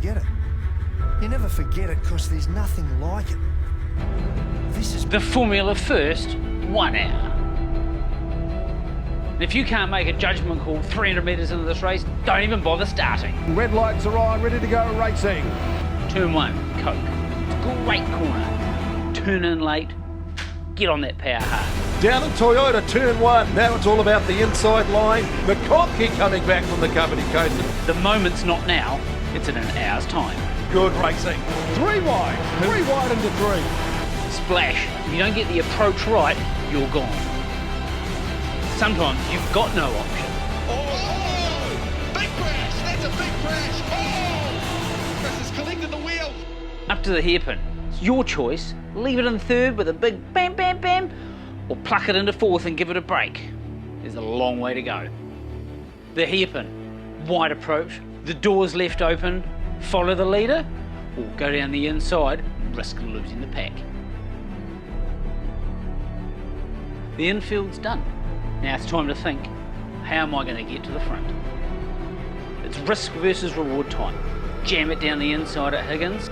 forget it. You never forget it because there's nothing like it. This is the Formula First 1 Hour. And if you can't make a judgment call 300 metres into this race, don't even bother starting. Red lights are on, ready to go racing. Turn 1, Coke. Great corner. Turn in late. Get on that power hard. Down in Toyota, turn 1. Now it's all about the inside line. McConkey coming back from the Company Coaster. The moment's not now, it's in an hour's time. Good racing. 3 wide. 3 wide into 3. Splash. If you don't get the approach right, you're gone. Sometimes you've got no option. Oh! Big crash! That's a big crash! Oh! Chris has collected the wheel. Up to the hairpin. It's your choice. Leave it in third with a big bam, bam, bam, or pluck it into fourth and give it a break. There's a long way to go. The hairpin. Wide approach. The doors left open. Follow the leader, or go down the inside and risk losing the pack. The infield's done. Now it's time to think, how am I going to get to the front? It's risk versus reward time. Jam it down the inside at Higgins,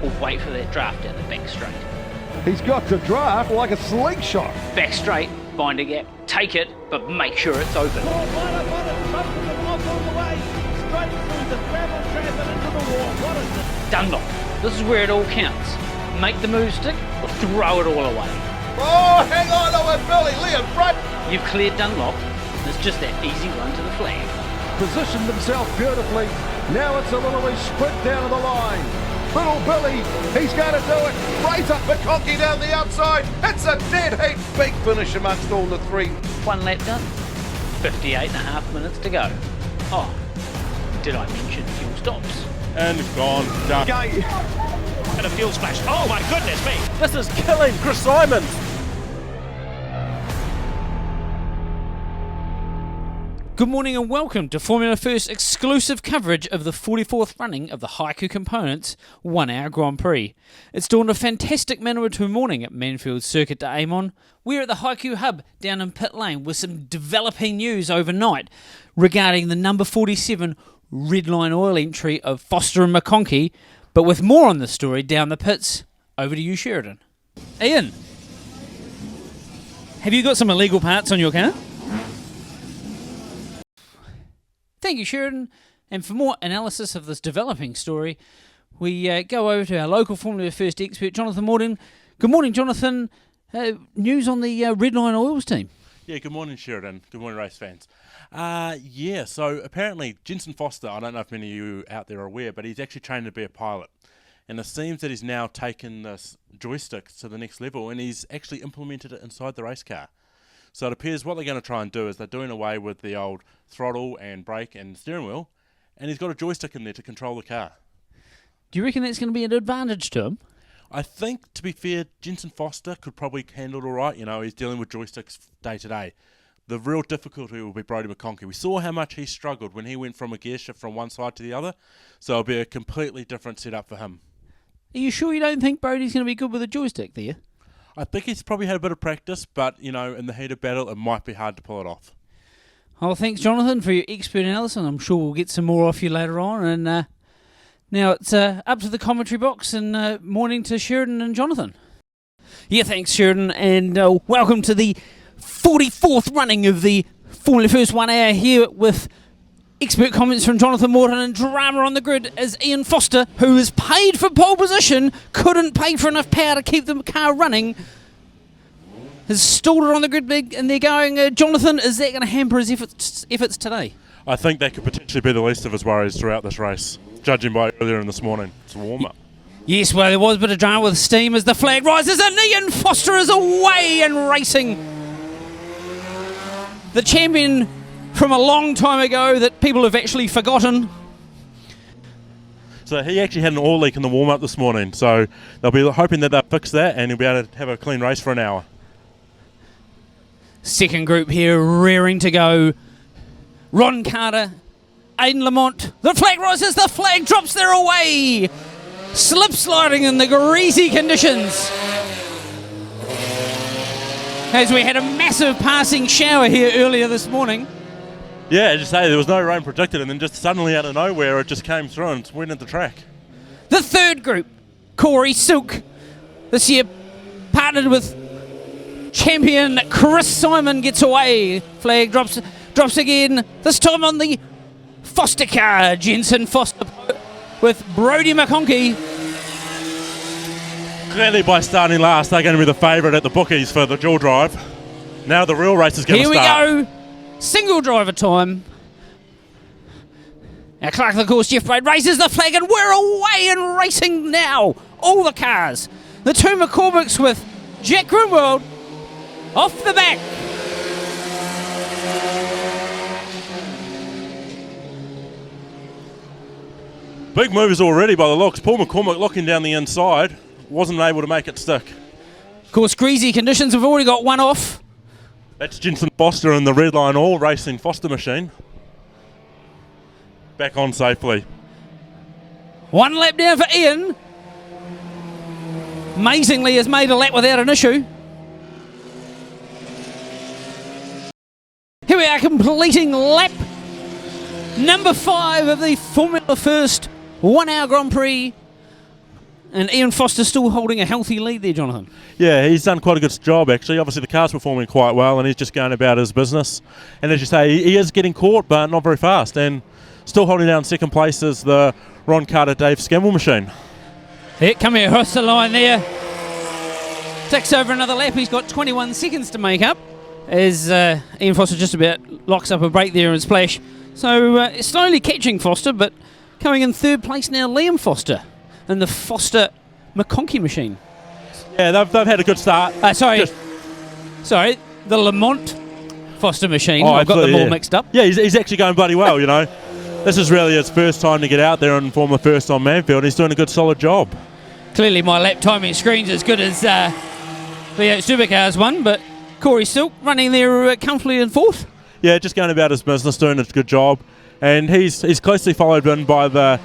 or wait for that draft down the back straight. He's got the draft like a slingshot. Back straight, find a gap, take it, but make sure it's open. Dunlop. This is where it all counts. Make the move stick or throw it all away. Oh, hang on to it, Billy. Lee in front. You've cleared Dunlop. It's just that easy run to the flag. Positioned himself beautifully. Now it's a little wee sprint down to the line. Little Billy, he's going to do it. Right up McConkey down the outside. It's a dead heat. Big finish amongst all the 3. 1 lap done. 58.5 minutes to go. Oh, did I mention fuel stops? And gone. Done. And a fuel splash. Oh my goodness me! This is killing Chris Simons. Good morning and welcome to Formula First exclusive coverage of the 44th running of the Haiku Components 1 Hour Grand Prix. It's dawned a fantastic Manawatu morning at Manfield Circuit de Amon. We're at the Haiku Hub down in Pit Lane with some developing news overnight regarding the number 47 red line oil entry of Foster and McConkey, but with more on the story down the pits, over to you, Sheridan. Ian, have you got some illegal parts on your car? Thank you, Sheridan. And for more analysis of this developing story, we go over to our local Formula First expert, Jonathan Morton. Good morning, Jonathan. News on the Red Line Oils team. Yeah, good morning, Sheridan. Good morning, race fans. So apparently Jensen Foster, I don't know if many of you out there are aware, but he's actually trained to be a pilot. And it seems that he's now taken this joystick to the next level and he's actually implemented it inside the race car. So it appears what they're going to try and do is they're doing away with the old throttle and brake and steering wheel, and he's got a joystick in there to control the car. Do you reckon that's going to be an advantage to him? I think, to be fair, Jensen Foster could probably handle it all right. You know, he's dealing with joysticks day to day. The real difficulty will be Brodie McConkey. We saw how much he struggled when he went from a gear shift from one side to the other, so it'll be a completely different setup for him. Are you sure you don't think Brodie's going to be good with a joystick there? I think he's probably had a bit of practice, but, you know, in the heat of battle, it might be hard to pull it off. Well, thanks, Jonathan, for your expert analysis. I'm sure we'll get some more off you later on. And now it's up to the commentary box, and morning to Sheridan and Jonathan. Yeah, thanks, Sheridan, and welcome to the 44th running of the Formula First 1 Hour here with expert comments from Jonathan Morton and drama on the grid as Ian Foster, who is paid for pole position, couldn't pay for enough power to keep the car running, has stalled it on the grid big, and they're going, Jonathan, is that going to hamper his efforts today? I think that could potentially be the least of his worries throughout this race, judging by earlier in this morning. It's a warm-up. Yes, well, there was a bit of drama with steam as the flag rises, and Ian Foster is away and racing. The champion from a long time ago that people have actually forgotten. So he actually had an oil leak in the warm-up this morning, so they'll be hoping that they'll fix that and he'll be able to have a clean race for an hour. Second group here rearing to go. Ron Carter, Aidan Lamont. The flag rises, the flag drops, they're away. Slip sliding in the greasy conditions. As we had a massive passing shower here earlier this morning. Yeah, as you say, there was no rain predicted, and then just suddenly out of nowhere, it just came through and went into track. The third group, Corey Silk, this year partnered with champion Chris Simon, gets away. Flag drops again, this time on the Foster car. Jensen Foster with Brodie McConkey. Clearly, by starting last, they're going to be the favourite at the bookies for the dual drive. Now the real race is going to start. Here we go. Single driver time. Now Clark, of course, Jeff Braid raises the flag and we're away and racing now. All the cars. The two McCormicks with Jack Grimwald off the back. Big moves already by the looks. Paul McCormick looking down the inside. Wasn't able to make it stick. Of course, greasy conditions. We've already got one off. That's Jensen Foster in the Red Line All Racing Foster machine. Back on safely. One lap down for Ian. Amazingly has made a lap without an issue. Here we are completing lap number 5 of the Formula First 1 Hour Grand Prix. And Ian Foster still holding a healthy lead there, Jonathan. Yeah, he's done quite a good job actually. Obviously the car's performing quite well and he's just going about his business. And as you say, he is getting caught but not very fast. And still holding down second place is the Ron Carter Dave Scamble machine. Yeah, come here, across the line there. Takes over another lap. He's got 21 seconds to make up as Ian Foster just about locks up a brake there and splash. So slowly catching Foster, but coming in third place now, Liam Foster in the Foster McConkey machine. Yeah, they've had a good start. Sorry, the Lamont Foster machine. Oh, I've got them absolutely, all mixed up. Yeah, he's actually going bloody well, you know. This is really his first time to get out there and Formula First on Manfield. He's doing a good, solid job. Clearly my lap timing screen's as good as the Supercars one, but Corey Silk running there comfortably in fourth. Yeah, just going about his business, doing a good job. And he's closely followed in by the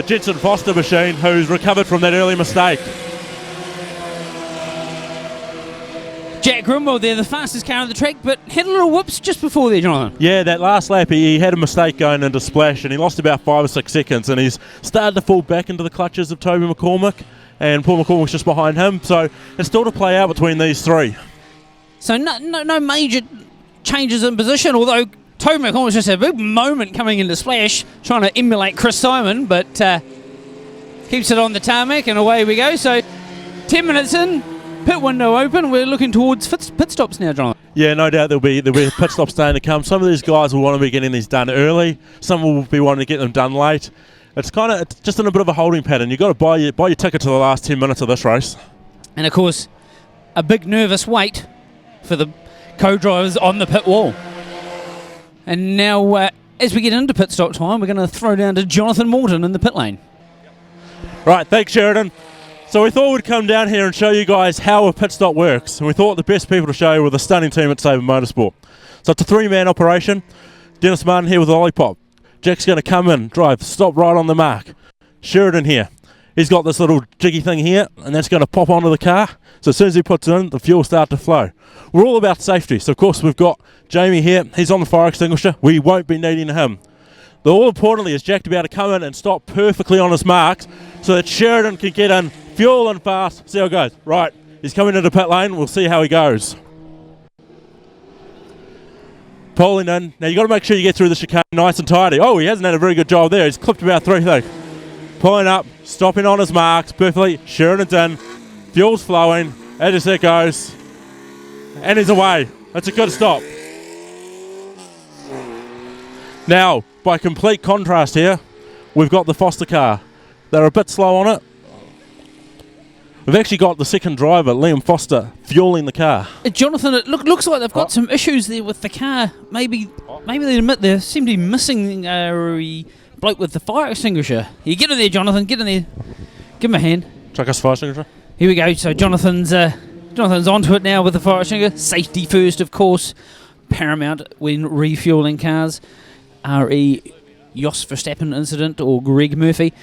Jensen Foster machine, who's recovered from that early mistake. Jack Grimwald there, the fastest car on the track, but had a little whoops just before there, Jonathan. Yeah, that last lap he had a mistake going into splash and he lost about 5 or 6 seconds and he's started to fall back into the clutches of Toby McCormick and Paul McCormick's just behind him. So it's still to play out between these three. So no major changes in position, although Toby McCormick's just had a big moment coming into splash, trying to emulate Chris Simon, but keeps it on the tarmac and away we go. So 10 minutes in, pit window open, we're looking towards pit stops now, Jonathan. Yeah, no doubt there'll be pit stops starting to come. Some of these guys will want to be getting these done early. Some will be wanting to get them done late. It's just in a bit of a holding pattern. You've got to buy your ticket to the last 10 minutes of this race. And of course, a big nervous wait for the co-drivers on the pit wall. And now, as we get into pit stop time, we're going to throw down to Jonathan Morton in the pit lane. Right, thanks Sheridan. So we thought we'd come down here and show you guys how a pit stop works. And we thought the best people to show you were the stunning team at Sabre Motorsport. So it's a 3-man operation. Dennis Martin here with the lollipop. Jack's going to come in, drive, stop right on the mark. Sheridan here. He's got this little jiggy thing here, and that's going to pop onto the car. So as soon as he puts it in, the fuel starts to flow. We're all about safety. So of course we've got Jamie here. He's on the fire extinguisher. We won't be needing him. But all importantly is Jack to be able to come in and stop perfectly on his marks so that Sheridan can get in, fuel in fast, see how it goes. Right, he's coming into pit lane. We'll see how he goes. Pulling in. Now you've got to make sure you get through the chicane nice and tidy. Oh, he hasn't had a very good job there. He's clipped about 3 things. Pulling up, stopping on his marks perfectly. Sheridan's in. Fuel's flowing. As it goes. And he's away. That's a good stop. Now, by complete contrast here, we've got the Foster car. They're a bit slow on it. We've actually got the second driver, Liam Foster, fueling the car. Jonathan, it looks like they've got some issues there with the car. Maybe they admit they seem to be missing a bloke with the fire extinguisher. You get in there, Jonathan. Get in there. Give him a hand. Chuck us fire extinguisher. Here we go. So Jonathan's onto it now with the fire extinguisher. Safety first, of course. Paramount when refueling cars. R.E. Jos Verstappen incident or Greg Murphy.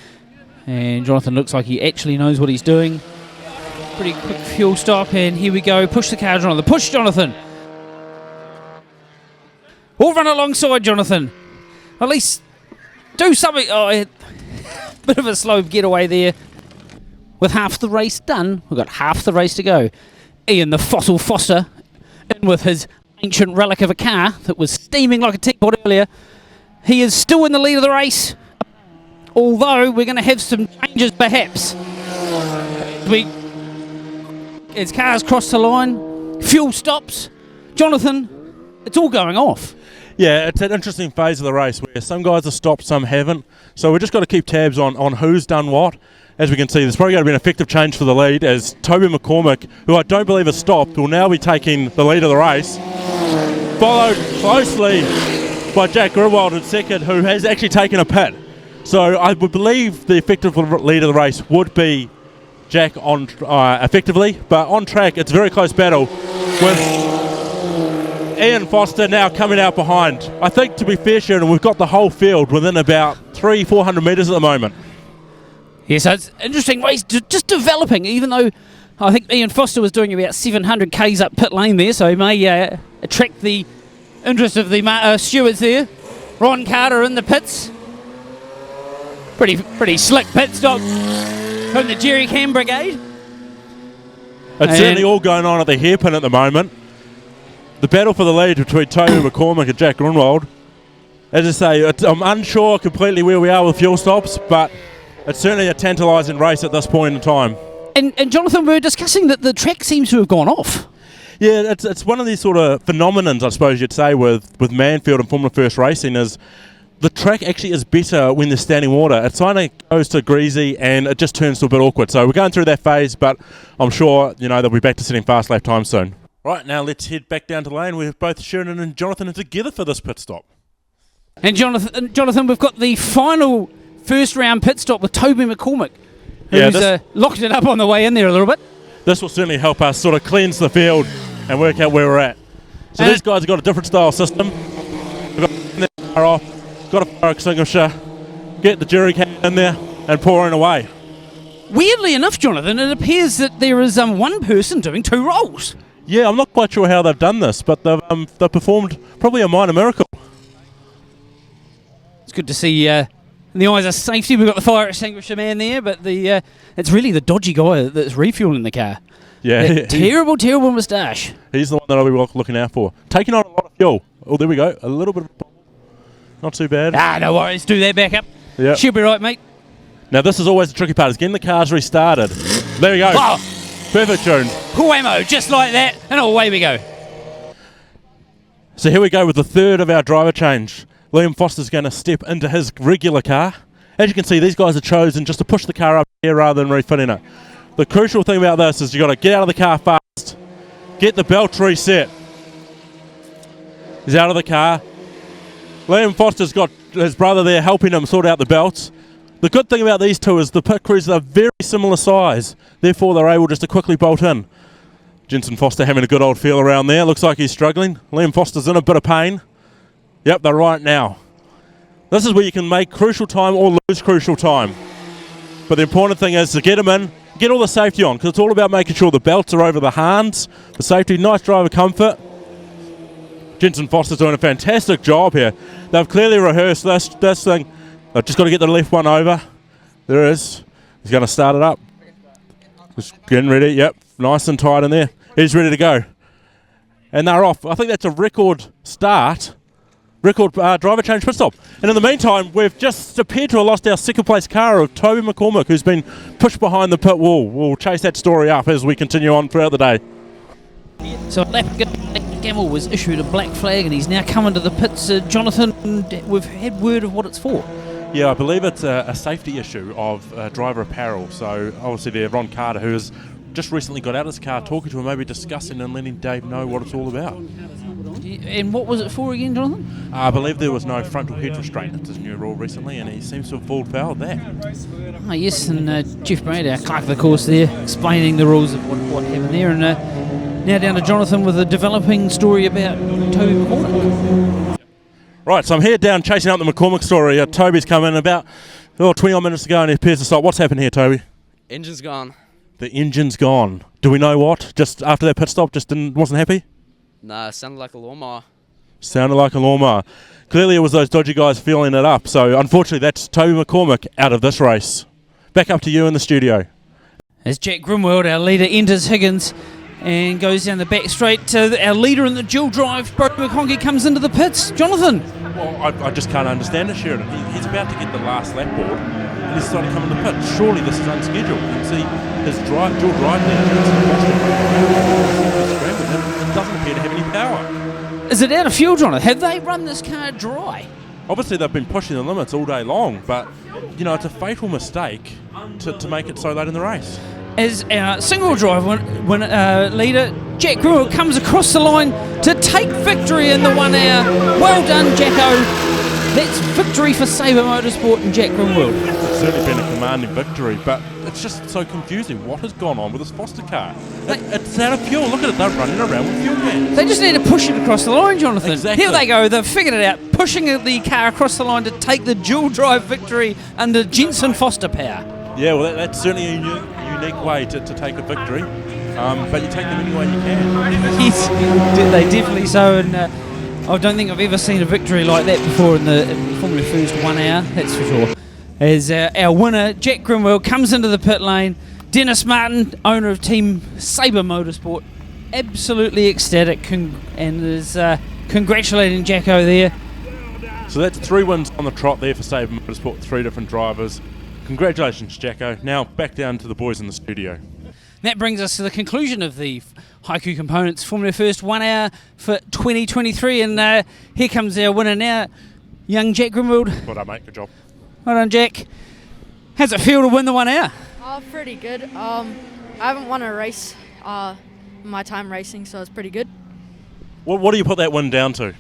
And Jonathan looks like he actually knows what he's doing. Pretty quick fuel stop, and here we go. Push the car, Jonathan. Push, Jonathan. Or run alongside Jonathan. At least do something. Oh, bit of a slow getaway there. With half the race done, we've got half the race to go. Ian the Fossil Foster in with his ancient relic of a car that was steaming like a teapot earlier. He is still in the lead of the race, although we're going to have some changes perhaps. As cars cross the line, fuel stops. Jonathan, it's all going off. Yeah, it's an interesting phase of the race where some guys have stopped, some haven't. So we've just got to keep tabs on who's done what. As we can see, there's probably going to be an effective change for the lead as Toby McCormick, who I don't believe has stopped, will now be taking the lead of the race. Followed closely by Jack Grimwald in second, who has actually taken a pit. So I would believe the effective lead of the race would be Jack on effectively, but on track it's a very close battle with Ian Foster now coming out behind. I think, to be fair, Sheridan, we've got the whole field within about 300-400 metres at the moment. Yeah, so it's an interesting race, just developing, even though I think Ian Foster was doing about 700 k's up pit lane there, so he may attract the interest of the stewards there. Ron Carter in the pits. Pretty slick pit stop from the Jerry Cam Brigade. It's certainly all going on at the hairpin at the moment. The battle for the lead between Toby McCormick and Jack Grunwald. As I say, I'm unsure completely where we are with fuel stops, but it's certainly a tantalising race at this point in time. And Jonathan, we were discussing that the track seems to have gone off. Yeah, it's one of these sort of phenomenons, I suppose you'd say, with Manfield and Formula First racing is the track actually is better when there's standing water. It kind of goes to greasy and it just turns to a bit awkward. So we're going through that phase, but I'm sure they'll be back to setting fast lap time soon. Right, now let's head back down to lane. We have both Sheridan and Jonathan together for this pit stop. And Jonathan, we've got the final first round pit stop with Toby McCormick, who's locked it up on the way in there a little bit. This will certainly help us sort of cleanse the field and work out where we're at. So these guys have got a different style system. We've got the car off, got a fire extinguisher, get the jerry can in there and pouring away. Weirdly enough, Jonathan, it appears that there is one person doing two roles. Yeah, I'm not quite sure how they've done this, but they've performed probably a minor miracle. It's good to see in the eyes of safety. We've got the fire extinguisher man there, but it's really the dodgy guy that's refueling the car. Yeah. Terrible moustache. He's the one that I'll be looking out for. Taking on a lot of fuel. Oh, there we go. A little bit of... Not too bad. No worries. Do that back up. Yep. She'll be right, mate. Now, this is always the tricky part, is getting the cars restarted. There we go. Oh. Perfect tune. Whammo, just like that, and away we go. So here we go with the third of our driver change. Liam Foster's going to step into his regular car. As you can see, these guys are chosen just to push the car up here rather than refitting it. The crucial thing about this is you've got to get out of the car fast, get the belt reset. He's out of the car. Liam Foster's got his brother there helping him sort out the belts. The good thing about these two is the pit crews are very similar size, therefore they're able just to quickly bolt in. Jensen Foster having a good old feel around there. Looks like he's struggling. Liam Foster's in a bit of pain. Yep, they're right now. This is where you can make crucial time or lose crucial time. But the important thing is to get them in, get all the safety on, because it's all about making sure the belts are over the hands, the safety, nice driver comfort. Jensen Foster's doing a fantastic job here. They've clearly rehearsed this thing. They've just got to get the left one over. There it is. He's going to start it up. Just getting ready. Yep, nice and tight in there. He's ready to go. And they're off. I think that's a record start. Record driver change pit stop. And in the meantime, we've just appeared to have lost our second place car of Toby McCormick, who's been pushed behind the pit wall. We'll chase that story up as we continue on throughout the day. So Gamble was issued a black flag and he's now coming to the pits. Jonathan, we've had word of what it's for. Yeah, I believe it's a safety issue of driver apparel. So obviously there, Ron Carter, who has just recently got out of his car, talking to him, maybe discussing and letting Dave know what it's all about. And what was it for again, Jonathan? I believe there was no frontal head restraint. It's his new rule recently, and he seems to have fallen foul of that. Oh, yes, and Jeff Brady, our clerk of the course there, explaining the rules of what happened there. And now down to Jonathan with a developing story about Toby McCormick. Right, so I'm here down chasing up the McCormick story. Toby's come in about 20 minutes ago and he appears to stop. What's happened here, Toby? Engine's gone. The engine's gone. Do we know what? Just after that pit stop, wasn't happy? Nah, sounded like a lawnmower. Sounded like a lawnmower. Clearly it was those dodgy guys feeling it up. So unfortunately that's Toby McCormick out of this race. Back up to you in the studio. As Jack Grimwald, our leader, enters Higgins and goes down the back straight to our leader in the dual drive. Brody McConkie comes into the pits. Jonathan. Well, I just can't understand it, Sheridan. He's about to get the last lap board and he's starting to come in the pit. Surely this is unscheduled. You can see his dual drive there. It doesn't appear to have any power. Is it out of fuel, Jonathan? Have they run this car dry? Obviously they've been pushing the limits all day long, but it's a fatal mistake to make it so late in the race. As our single drive leader, Jack Grimwald, comes across the line to take victory in the 1 hour. Well done, Jacko. That's victory for Sabre Motorsport and Jack Grimwald. It's certainly been a commanding victory, but it's just so confusing. What has gone on with this Foster car? It's out of fuel. Look at it, they're running around with fuel cans. They just need to push it across the line, Jonathan. Exactly. Here they go. They've figured it out, pushing the car across the line to take the dual drive victory under Jensen Foster power. Yeah, well, that's certainly a unique way to take a victory, but you take them any way you can. Yes, they definitely so, and I don't think I've ever seen a victory like that before in the Formula First 1 hour, that's for sure. As our winner, Jack Grimwald, comes into the pit lane. Dennis Martin, owner of Team Sabre Motorsport, absolutely ecstatic and is congratulating Jacko there. So that's 3 wins on the trot there for Sabre Motorsport, 3 different drivers. Congratulations, Jacko. Now back down to the boys in the studio. That brings us to the conclusion of the Haiku Components Formula First 1 hour for 2023, and here comes our winner now, young Jack Grimwald. Well done, mate. Good job. Well done, Jack. How's it feel to win the 1 hour? Pretty good. I haven't won a race in my time racing, so it's pretty good. What do you put that win down to?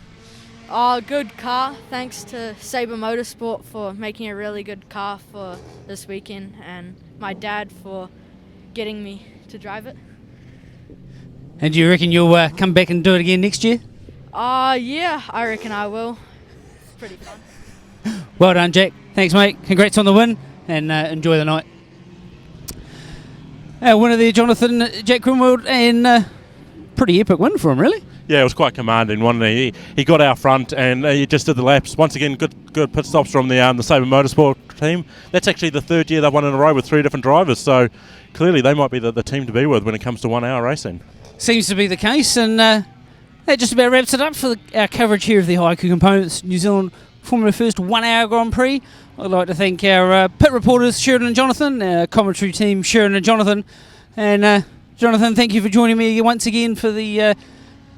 Good car. Thanks to Sabre Motorsport for making a really good car for this weekend, and my dad for getting me to drive it. And do you reckon you'll come back and do it again next year? Yeah, I reckon I will. It's pretty fun. Well done, Jack. Thanks, mate. Congrats on the win, and enjoy the night. Our winner there, Jonathan, Jack Grimwald, and pretty epic win for him, really. Yeah, it was quite commanding, wasn't he? He got out front and he just did the laps. Once again, good pit stops from the Sabre Motorsport team. That's actually the 3rd year they've won in a row with 3 different drivers, so clearly they might be the team to be with when it comes to 1 hour racing. Seems to be the case, and that just about wraps it up for our coverage here of the Haiku Components New Zealand Formula First 1 hour Grand Prix. I'd like to thank our pit reporters, Sheridan and Jonathan, our commentary team, Sheridan and Jonathan. And Jonathan, thank you for joining me once again for the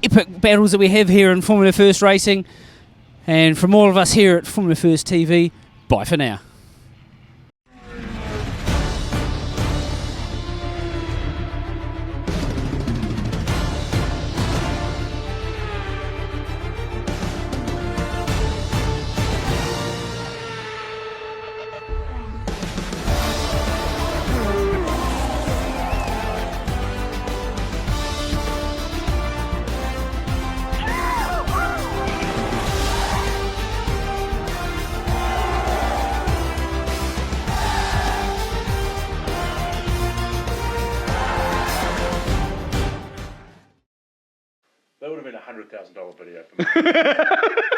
epic battles that we have here in Formula First Racing. And from all of us here at Formula First TV, bye for now. That would have been $100,000 video for me.